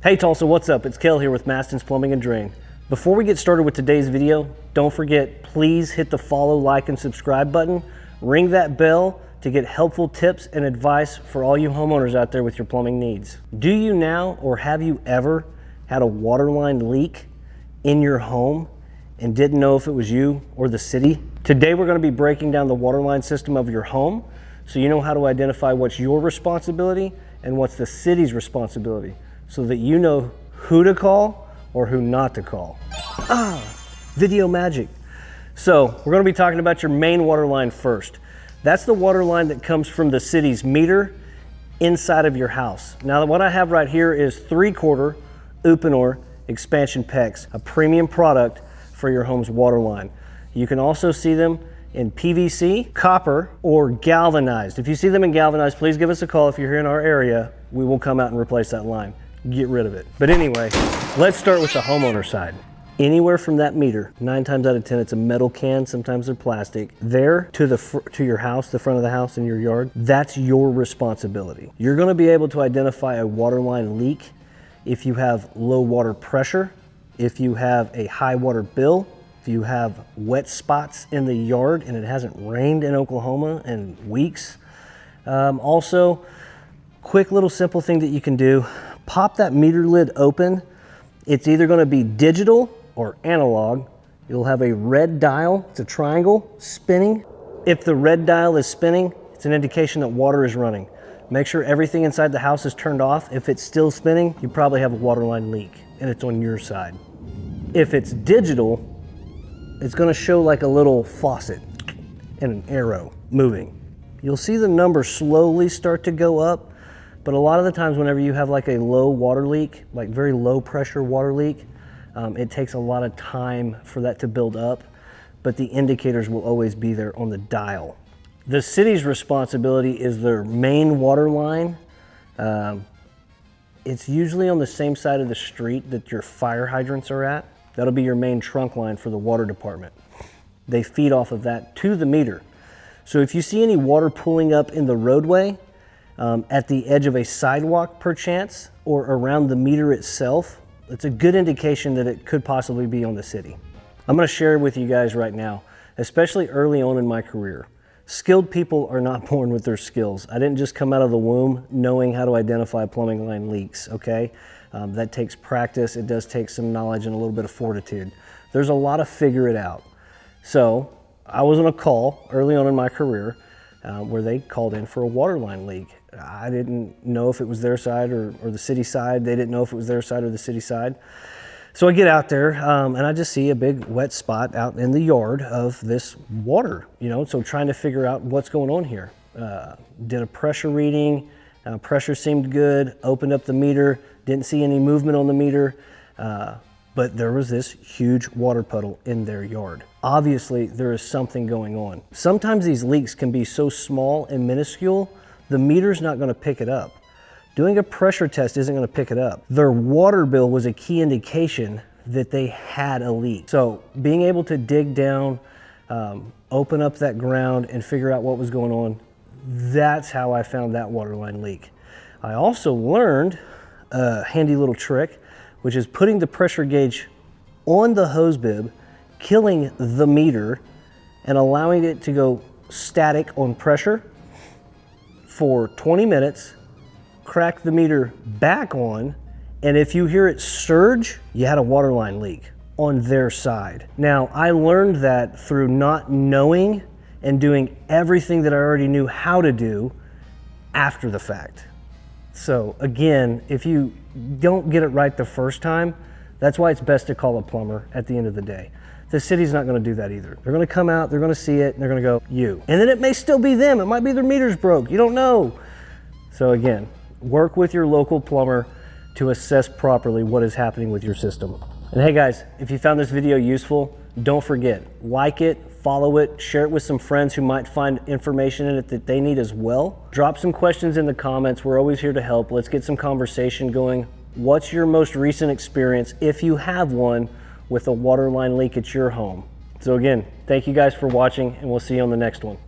Hey Tulsa, what's up? It's Kel here with Mastons Plumbing and Drain. Before we get started with today's video, don't forget, please hit the follow, like, and subscribe button. Ring that bell to get helpful tips and advice for all you homeowners out there with your plumbing needs. Do you now, or have you ever had a water line leak in your home and didn't know if it was you or the city? Today we're going to be breaking down the water line system of your home so you know how to identify what's your responsibility and what's the city's responsibility, so that you know who to call or who not to call. Video magic. So we're going to be talking about your main water line first. That's the water line that comes from the city's meter inside of your house. Now what I have right here is 3/4 Uponor expansion PEX, a premium product for your home's water line. You can also see them in PVC, copper, or galvanized. If you see them in galvanized, please give us a call. If you're here in our area, we will come out and replace that line. Get rid of it. But anyway, let's start with the homeowner side. Anywhere from that meter, 9 times out of 10, it's a metal can, sometimes they're plastic. There to your house, the front of the house in your yard, that's your responsibility. You're gonna be able to identify a water line leak if you have low water pressure, if you have a high water bill, if you have wet spots in the yard and it hasn't rained in Oklahoma in weeks. Also, quick little simple thing that you can do, pop that meter lid open. It's either gonna be digital or analog. You'll have a red dial, it's a triangle, spinning. If the red dial is spinning, it's an indication that water is running. Make sure everything inside the house is turned off. If it's still spinning, you probably have a water line leak and it's on your side. If it's digital, it's gonna show like a little faucet and an arrow moving. You'll see the number slowly start to go up, but a lot of the times whenever you have like a low water leak, like very low pressure water leak, it takes a lot of time for that to build up, but the indicators will always be there on the dial. The city's responsibility is their main water line. It's usually on the same side of the street that your fire hydrants are at. That'll be your main trunk line for the water department. They feed off of that to the meter. So if you see any water pooling up in the roadway, at the edge of a sidewalk perchance, or around the meter itself, it's a good indication that it could possibly be on the city. I'm gonna share with you guys right now, especially early on in my career. Skilled people are not born with their skills. I didn't just come out of the womb knowing how to identify plumbing line leaks, okay? That takes practice. It does take some knowledge and a little bit of fortitude. There's a lot of figure it out. So I was on a call early on in my career where they called in for a water line leak. I didn't know if it was their side or the city side. They didn't know if it was their side or the city side. So I get out there and I just see a big wet spot out in the yard of this water, so trying to figure out what's going on here. Did a pressure reading, pressure seemed good, opened up the meter, didn't see any movement on the meter, but there was this huge water puddle in their yard. Obviously, there is something going on. Sometimes these leaks can be so small and minuscule, the meter's not gonna pick it up. Doing a pressure test isn't gonna pick it up. Their water bill was a key indication that they had a leak. So being able to dig down, open up that ground and figure out what was going on, that's how I found that water line leak. I also learned a handy little trick, which is putting the pressure gauge on the hose bib, killing the meter, and allowing it to go static on pressure for 20 minutes, crack the meter back on, and if you hear it surge, you had a water line leak on their side. Now, I learned that through not knowing and doing everything that I already knew how to do after the fact. So again, if you don't get it right the first time, that's why it's best to call a plumber at the end of the day. The city's not gonna do that either. They're gonna come out, they're gonna see it, and they're gonna go, you. And then it may still be them, it might be their meter's broke, you don't know. So again, work with your local plumber to assess properly what is happening with your system. And hey guys, if you found this video useful, don't forget, like it, follow it, share it with some friends who might find information in it that they need as well. Drop some questions in the comments. We're always here to help. Let's get some conversation going. What's your most recent experience, if you have one, with a water line leak at your home? So again, thank you guys for watching, and we'll see you on the next one.